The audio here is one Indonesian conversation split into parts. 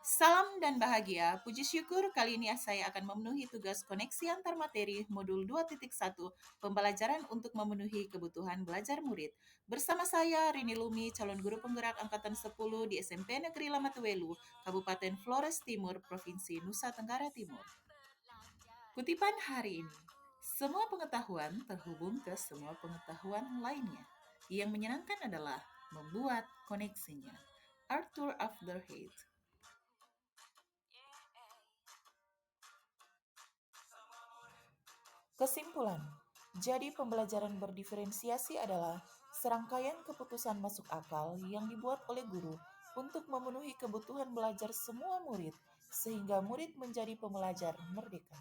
Salam dan bahagia, puji syukur kali ini saya akan memenuhi tugas koneksi antar materi modul 2.1 pembelajaran untuk memenuhi kebutuhan belajar murid. Bersama saya Rini Lumi, calon guru penggerak angkatan 10 di SMP Negeri Lamatuelu, Kabupaten Flores Timur, Provinsi Nusa Tenggara Timur. Kutipan hari ini, semua pengetahuan terhubung ke semua pengetahuan lainnya. Yang menyenangkan adalah membuat koneksinya. Arthur Afterhead. Kesimpulan, jadi pembelajaran berdiferensiasi adalah serangkaian keputusan masuk akal yang dibuat oleh guru untuk memenuhi kebutuhan belajar semua murid, sehingga murid menjadi pembelajar merdeka.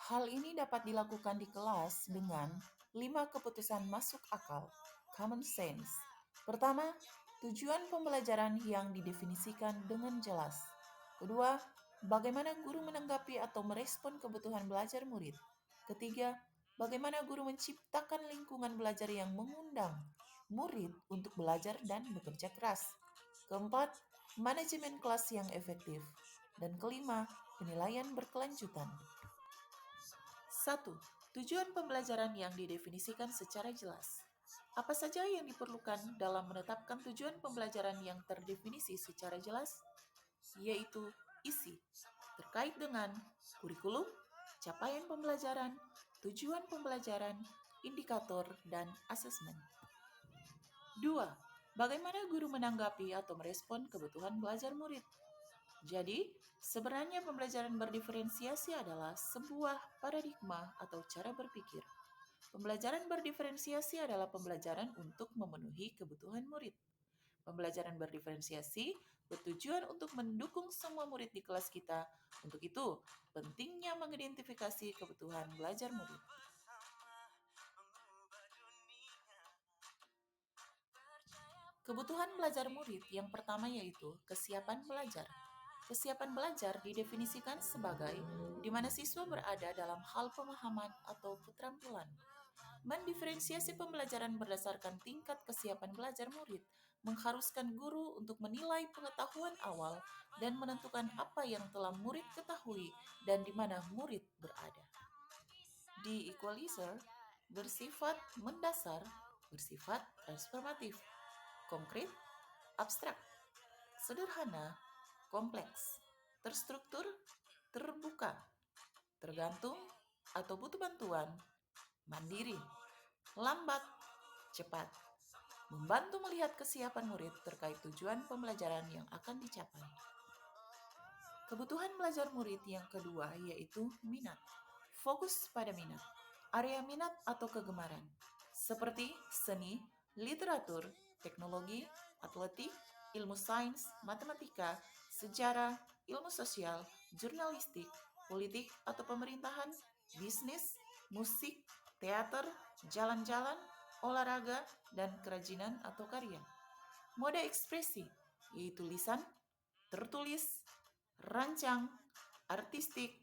Hal ini dapat dilakukan di kelas dengan 5 keputusan masuk akal, common sense. Pertama, tujuan pembelajaran yang didefinisikan dengan jelas. Kedua, bagaimana guru menanggapi atau merespon kebutuhan belajar murid. Ketiga, bagaimana guru menciptakan lingkungan belajar yang mengundang murid untuk belajar dan bekerja keras. Keempat, manajemen kelas yang efektif. Dan kelima, penilaian berkelanjutan. 1. Tujuan pembelajaran yang didefinisikan secara jelas. Apa saja yang diperlukan dalam menetapkan tujuan pembelajaran yang terdefinisi secara jelas? Yaitu isi, terkait dengan kurikulum, capaian pembelajaran, tujuan pembelajaran, indikator, dan asesmen. 2. Bagaimana guru menanggapi atau merespon kebutuhan belajar murid? Jadi, sebenarnya pembelajaran berdiferensiasi adalah sebuah paradigma atau cara berpikir. Pembelajaran berdiferensiasi adalah pembelajaran untuk memenuhi kebutuhan murid. Pembelajaran berdiferensiasi bertujuan untuk mendukung semua murid di kelas kita. Untuk itu, pentingnya mengidentifikasi kebutuhan belajar murid. Kebutuhan belajar murid yang pertama yaitu kesiapan belajar. Kesiapan belajar didefinisikan sebagai di mana siswa berada dalam hal pemahaman atau keterampilan. Mendiferensiasi pembelajaran berdasarkan tingkat kesiapan belajar murid mengharuskan guru untuk menilai pengetahuan awal dan menentukan apa yang telah murid ketahui dan di mana murid berada. The equalizer bersifat mendasar, bersifat transformatif, konkret, abstrak, sederhana, kompleks, terstruktur, terbuka, tergantung, atau butuh bantuan, mandiri, lambat, cepat, membantu melihat kesiapan murid terkait tujuan pembelajaran yang akan dicapai. Kebutuhan belajar murid yang kedua yaitu minat. Fokus pada minat. Area minat atau kegemaran, seperti seni, literatur, teknologi, atletik, ilmu sains, matematika, sejarah, ilmu sosial, jurnalistik, politik atau pemerintahan, bisnis, musik, teater, jalan-jalan, olahraga, dan kerajinan atau karya. Mode ekspresi, yaitu lisan, tertulis, rancang, artistik,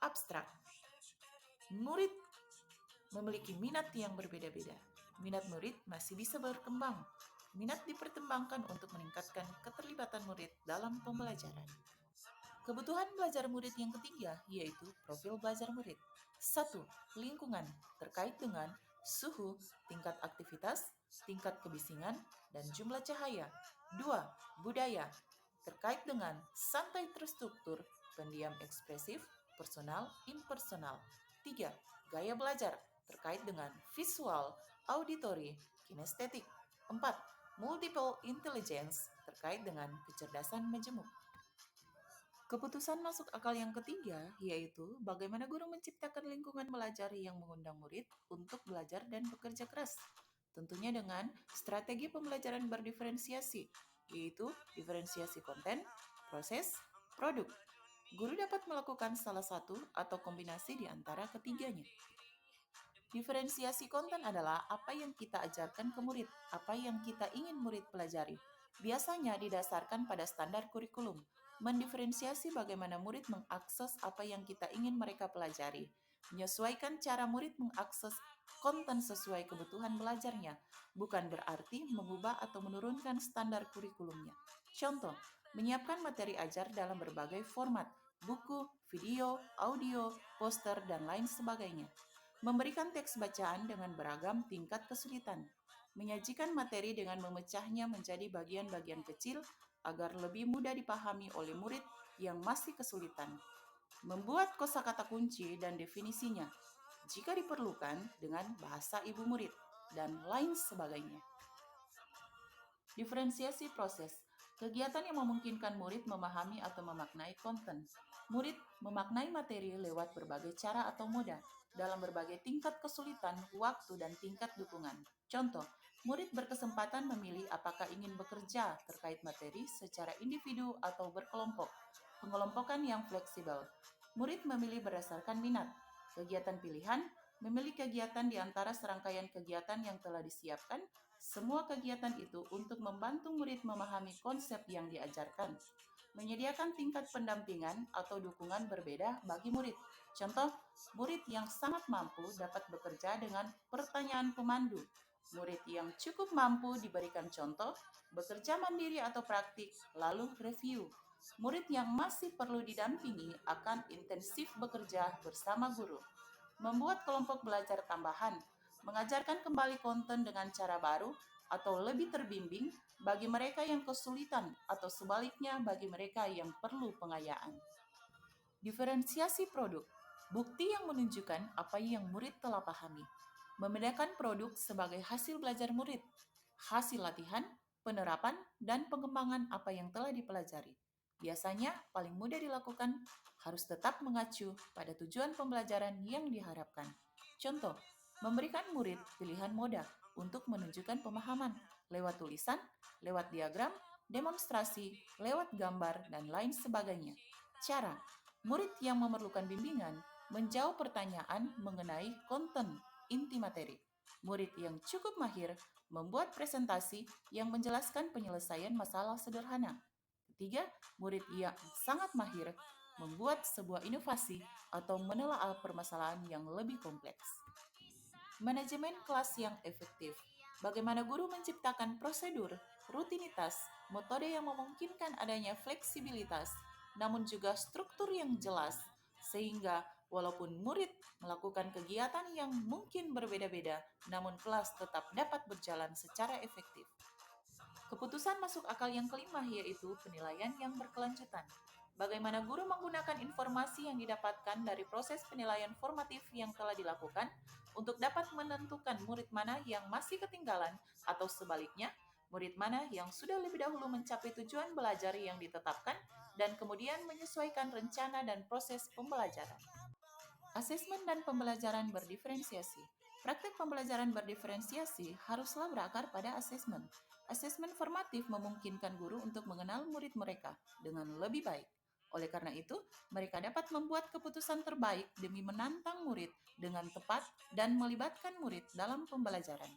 abstrak. Murid memiliki minat yang berbeda-beda. Minat murid masih bisa berkembang. Minat dipertimbangkan untuk meningkatkan keterlibatan murid dalam pembelajaran. Kebutuhan belajar murid yang ketiga yaitu profil belajar murid. 1. Lingkungan terkait dengan suhu, tingkat aktivitas, tingkat kebisingan, dan jumlah cahaya. 2. Budaya terkait dengan santai terstruktur, pendiam ekspresif, personal, impersonal. 3. Gaya belajar terkait dengan visual, auditory, kinestetik. 4. Multiple intelligence terkait dengan kecerdasan majemuk. Keputusan masuk akal yang ketiga yaitu bagaimana guru menciptakan lingkungan belajar yang mengundang murid untuk belajar dan bekerja keras. Tentunya dengan strategi pembelajaran berdiferensiasi, yaitu diferensiasi konten, proses, produk. Guru dapat melakukan salah satu atau kombinasi di antara ketiganya. Diferensiasi konten adalah apa yang kita ajarkan ke murid, apa yang kita ingin murid pelajari. Biasanya didasarkan pada standar kurikulum. Mendiferensiasi bagaimana murid mengakses apa yang kita ingin mereka pelajari. Menyesuaikan cara murid mengakses konten sesuai kebutuhan belajarnya, bukan berarti mengubah atau menurunkan standar kurikulumnya. Contoh, menyiapkan materi ajar dalam berbagai format, buku, video, audio, poster, dan lain sebagainya. Memberikan teks bacaan dengan beragam tingkat kesulitan. Menyajikan materi dengan memecahnya menjadi bagian-bagian kecil agar lebih mudah dipahami oleh murid yang masih kesulitan. Membuat kosakata kunci dan definisinya jika diperlukan dengan bahasa ibu murid dan lain sebagainya. Diferensiasi proses. Kegiatan yang memungkinkan murid memahami atau memaknai konten. Murid memaknai materi lewat berbagai cara atau moda dalam berbagai tingkat kesulitan, waktu, dan tingkat dukungan. Contoh, murid berkesempatan memilih apakah ingin bekerja terkait materi secara individu atau berkelompok. Pengelompokan yang fleksibel. Murid memilih berdasarkan minat. Kegiatan pilihan memilih kegiatan di antara serangkaian kegiatan yang telah disiapkan, semua kegiatan itu untuk membantu murid memahami konsep yang diajarkan. Menyediakan tingkat pendampingan atau dukungan berbeda bagi murid. Contoh, murid yang sangat mampu dapat bekerja dengan pertanyaan pemandu. Murid yang cukup mampu diberikan contoh, bekerja mandiri atau praktik, lalu review. Murid yang masih perlu didampingi akan intensif bekerja bersama guru. Membuat kelompok belajar tambahan, mengajarkan kembali konten dengan cara baru atau lebih terbimbing bagi mereka yang kesulitan atau sebaliknya bagi mereka yang perlu pengayaan. Diferensiasi produk, bukti yang menunjukkan apa yang murid telah pahami. Membedakan produk sebagai hasil belajar murid, hasil latihan, penerapan, dan pengembangan apa yang telah dipelajari. Biasanya paling mudah dilakukan harus tetap mengacu pada tujuan pembelajaran yang diharapkan. Contoh, memberikan murid pilihan moda untuk menunjukkan pemahaman lewat tulisan, lewat diagram, demonstrasi, lewat gambar, dan lain sebagainya. Cara, murid yang memerlukan bimbingan menjawab pertanyaan mengenai konten inti materi. Murid yang cukup mahir membuat presentasi yang menjelaskan penyelesaian masalah sederhana. Ketiga, murid yang sangat mahir membuat sebuah inovasi atau menelaah permasalahan yang lebih kompleks. Manajemen kelas yang efektif. Bagaimana guru menciptakan prosedur, rutinitas, metode yang memungkinkan adanya fleksibilitas, namun juga struktur yang jelas, sehingga walaupun murid melakukan kegiatan yang mungkin berbeda-beda, namun kelas tetap dapat berjalan secara efektif. Keputusan masuk akal yang kelima yaitu penilaian yang berkelanjutan. Bagaimana guru menggunakan informasi yang didapatkan dari proses penilaian formatif yang telah dilakukan untuk dapat menentukan murid mana yang masih ketinggalan atau sebaliknya, murid mana yang sudah lebih dahulu mencapai tujuan belajar yang ditetapkan dan kemudian menyesuaikan rencana dan proses pembelajaran. Asesmen dan pembelajaran berdiferensiasi. Praktek pembelajaran berdiferensiasi haruslah berakar pada asesmen. Asesmen formatif memungkinkan guru untuk mengenal murid mereka dengan lebih baik. Oleh karena itu, mereka dapat membuat keputusan terbaik demi menantang murid dengan tepat dan melibatkan murid dalam pembelajaran.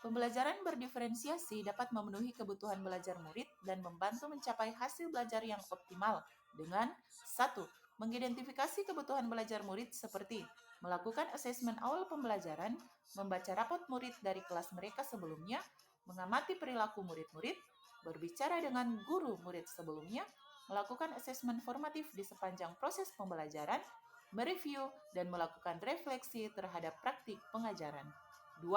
Pembelajaran berdiferensiasi dapat memenuhi kebutuhan belajar murid dan membantu mencapai hasil belajar yang optimal dengan 1. Mengidentifikasi kebutuhan belajar murid seperti melakukan asesmen awal pembelajaran, membaca rapot murid dari kelas mereka sebelumnya, mengamati perilaku murid-murid, berbicara dengan guru murid sebelumnya, melakukan asesmen formatif di sepanjang proses pembelajaran, mereview dan melakukan refleksi terhadap praktik pengajaran. 2.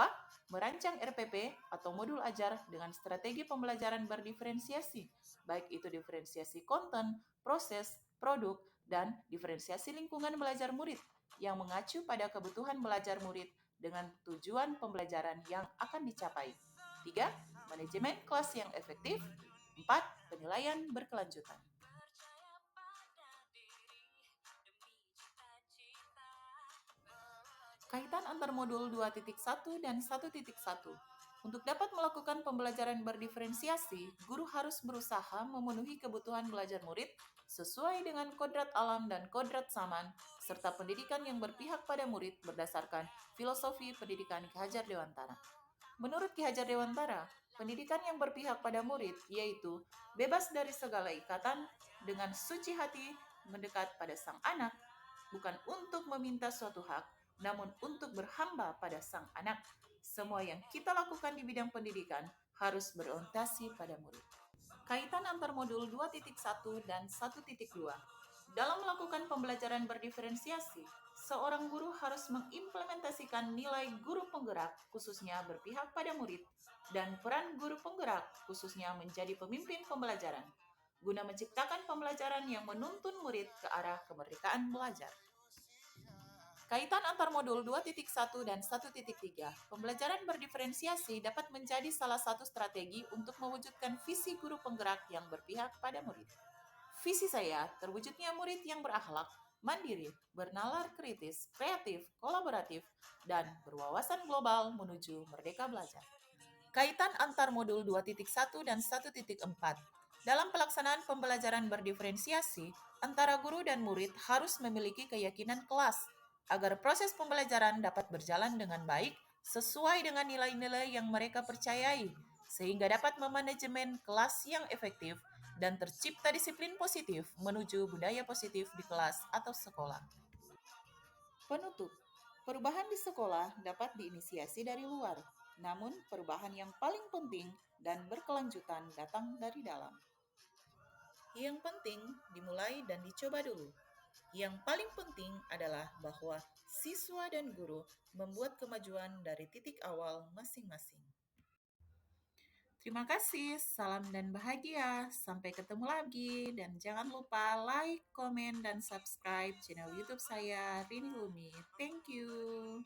Merancang RPP atau modul ajar dengan strategi pembelajaran berdiferensiasi, baik itu diferensiasi konten, proses, produk, dan diferensiasi lingkungan belajar murid yang mengacu pada kebutuhan belajar murid dengan tujuan pembelajaran yang akan dicapai. 3. Manajemen kelas yang efektif. 4. Penilaian berkelanjutan. Kaitan antar modul 2.1 dan 1.1. Untuk dapat melakukan pembelajaran berdiferensiasi, guru harus berusaha memenuhi kebutuhan belajar murid sesuai dengan kodrat alam dan kodrat zaman, serta pendidikan yang berpihak pada murid berdasarkan filosofi pendidikan Ki Hajar Dewantara. Menurut Ki Hajar Dewantara, pendidikan yang berpihak pada murid yaitu bebas dari segala ikatan, dengan suci hati mendekat pada sang anak, bukan untuk meminta suatu hak, namun untuk berhamba pada sang anak. Semua yang kita lakukan di bidang pendidikan harus berorientasi pada murid. Kaitan antar modul 2.1 dan 1.2. Dalam melakukan pembelajaran berdiferensiasi, seorang guru harus mengimplementasikan nilai guru penggerak, khususnya berpihak pada murid, dan peran guru penggerak, khususnya menjadi pemimpin pembelajaran, guna menciptakan pembelajaran yang menuntun murid ke arah kemerdekaan belajar. Kaitan antar modul 2.1 dan 1.3, pembelajaran berdiferensiasi dapat menjadi salah satu strategi untuk mewujudkan visi guru penggerak yang berpihak pada murid. Visi saya, terwujudnya murid yang berakhlak, mandiri, bernalar kritis, kreatif, kolaboratif, dan berwawasan global menuju merdeka belajar. Kaitan antar modul 2.1 dan 1.4. Dalam pelaksanaan pembelajaran berdiferensiasi, antara guru dan murid harus memiliki keyakinan kelas agar proses pembelajaran dapat berjalan dengan baik sesuai dengan nilai-nilai yang mereka percayai, sehingga dapat memanajemen kelas yang efektif dan tercipta disiplin positif menuju budaya positif di kelas atau sekolah. Penutup, perubahan di sekolah dapat diinisiasi dari luar, namun perubahan yang paling penting dan berkelanjutan datang dari dalam. Yang penting dimulai dan dicoba dulu. Yang paling penting adalah bahwa siswa dan guru membuat kemajuan dari titik awal masing-masing. Terima kasih, salam dan bahagia. Sampai ketemu lagi dan jangan lupa like, komen, dan subscribe channel YouTube saya Rini Lumi. Thank you.